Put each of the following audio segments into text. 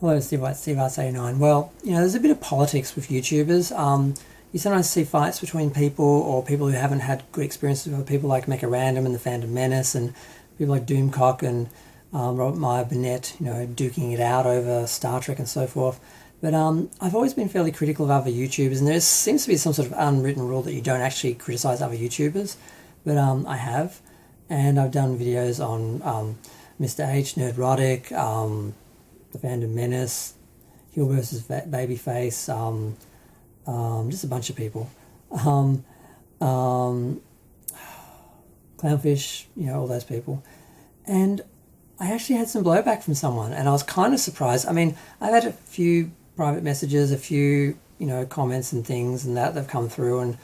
Hello, Steve Arts89. Well, there's a bit of politics with YouTubers. You sometimes see fights between people or people who haven't had good experiences with other people, like Make a Random and the Fandom Menace, and people like Doomcock and Robert Meyer Burnett, duking it out over Star Trek and so forth. But I've always been fairly critical of other YouTubers, and there seems to be some sort of unwritten rule that you don't actually criticise other YouTubers. But I have, and I've done videos on Mr. H, Erotic, the Fandom Menace, Hill versus Babyface, just a bunch of people. Clownfish, all those people. And I actually had some blowback from someone, and I was kind of surprised. I mean, I've had a few private messages, a few, comments and things, and that they've come through, and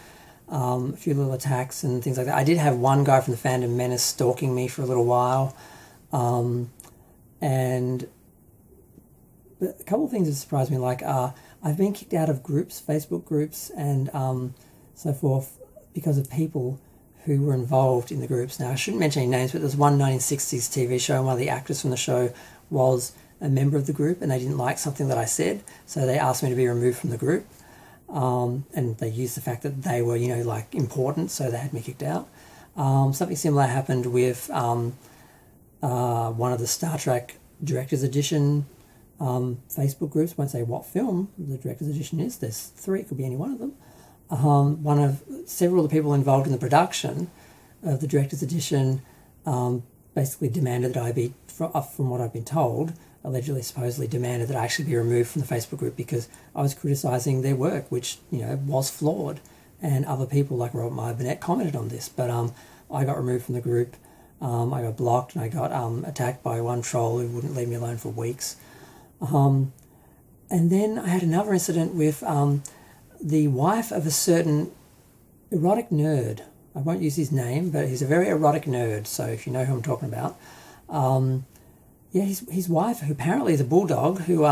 a few little attacks and things like that. I did have one guy from the Fandom Menace stalking me for a little while, but a couple of things that surprised me, like I've been kicked out of groups, Facebook groups, and so forth, because of people who were involved in the groups. Now, I shouldn't mention any names, but there's one 1960s TV show, and one of the actors from the show was a member of the group, and they didn't like something that I said, so they asked me to be removed from the group, and they used the fact that they were, important, so they had me kicked out. Something similar happened with one of the Star Trek Director's Edition Facebook groups. Won't say what film the Director's Edition is. There's 3, it could be any one of them. One of several of the people involved in the production of the Director's Edition basically demanded that I be, from what I've been told, allegedly, supposedly demanded that I actually be removed from the Facebook group because I was criticising their work, which, was flawed. And other people like Robert Meyer Burnett commented on this, but I got removed from the group. I got blocked, and I got attacked by one troll who wouldn't leave me alone for weeks. And then I had another incident with the wife of a certain erotic nerd. I won't use his name, but he's a very erotic nerd, so if you know who I'm talking about. His wife, who apparently is a bulldog, who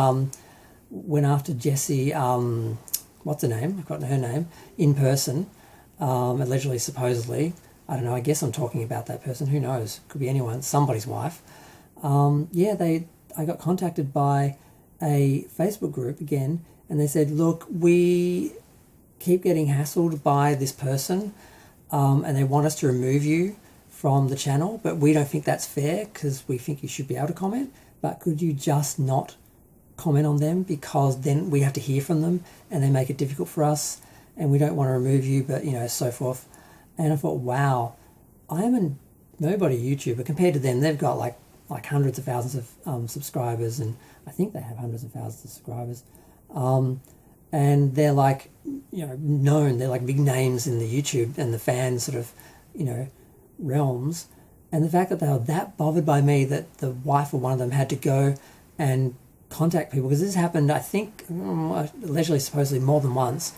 went after Jessie, what's her name? I've forgotten her name, in person, allegedly, supposedly. I don't know, I guess I'm talking about that person, who knows? Could be anyone, somebody's wife. I got contacted by a Facebook group again, and they said, look, we keep getting hassled by this person, and they want us to remove you from the channel, but we don't think that's fair because we think you should be able to comment, but could you just not comment on them, because then we have to hear from them and they make it difficult for us, and we don't want to remove you, but so forth. And I thought, wow, I am a nobody YouTuber compared to them. They've got like hundreds of thousands of subscribers, and I think they have hundreds of thousands of subscribers. And they're known, they're like big names in the YouTube and the fan sort of, realms. And the fact that they were that bothered by me that the wife of one of them had to go and contact people, because this happened, I think, allegedly, supposedly more than once,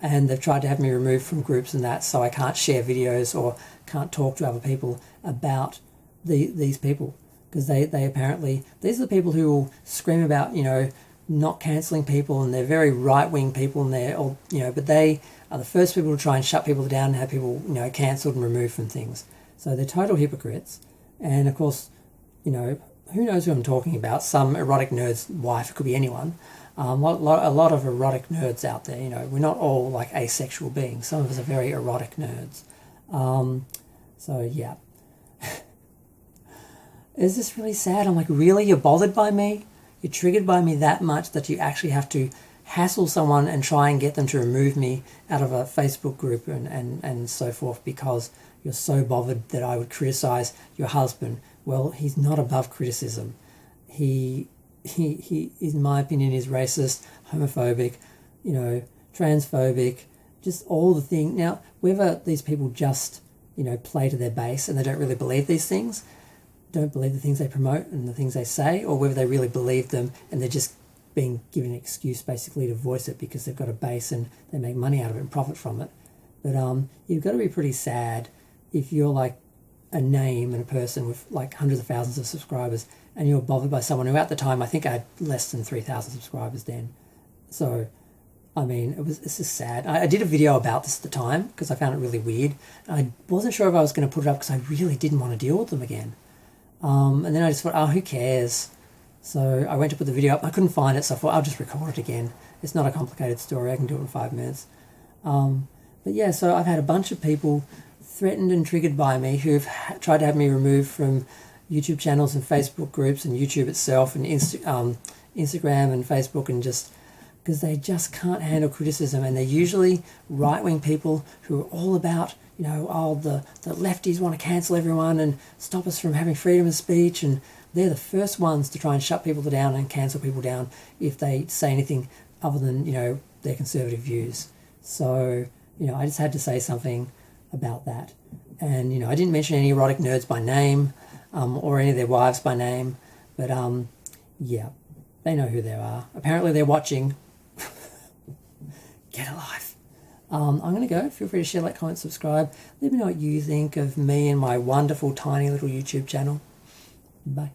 and they've tried to have me removed from groups and that, so I can't share videos or can't talk to other people about these people. Because they apparently, these are the people who will scream about, not cancelling people, and they're very right-wing people, and they're all, but they are the first people to try and shut people down and have people, cancelled and removed from things. So they're total hypocrites. And of course, who knows who I'm talking about? Some erotic nerd's wife, it could be anyone. A lot of erotic nerds out there, we're not all like asexual beings. Some of us are very erotic nerds. So yeah. It's just really sad. I'm like, really? You're bothered by me? You're triggered by me that much that you actually have to hassle someone and try and get them to remove me out of a Facebook group and so forth, because you're so bothered that I would criticize your husband. Well, he's not above criticism. He in my opinion, is racist, homophobic, transphobic, just all the things. Now, whether these people just, play to their base and they don't really believe these things, don't believe the things they promote and the things they say, or whether they really believe them and they're just being given an excuse basically to voice it because they've got a base and they make money out of it and profit from it. But you've got to be pretty sad if you're like a name and a person with like hundreds of thousands of subscribers, and you're bothered by someone who at the time, I think I had less than 3,000 subscribers then. So, I mean, it's just sad. I did a video about this at the time because I found it really weird. I wasn't sure if I was going to put it up because I really didn't want to deal with them again. And then I just thought, oh, who cares? So I went to put the video up. I couldn't find it, so I thought I'll just record it again. It's not a complicated story. I can do it in 5 minutes. But yeah, so I've had a bunch of people threatened and triggered by me who've tried to have me removed from YouTube channels and Facebook groups and YouTube itself and Instagram and Facebook, and just because they just can't handle criticism. And they're usually right-wing people who are all about, the lefties want to cancel everyone and stop us from having freedom of speech, and they're the first ones to try and shut people down and cancel people down if they say anything other than, their conservative views. So, I just had to say something about that. And, I didn't mention any erotic nerds by name, or any of their wives by name, but, yeah, they know who they are. Apparently they're watching. Get a life. I'm going to go. Feel free to share, like, comment, subscribe. Let me know what you think of me and my wonderful, tiny little YouTube channel. Bye.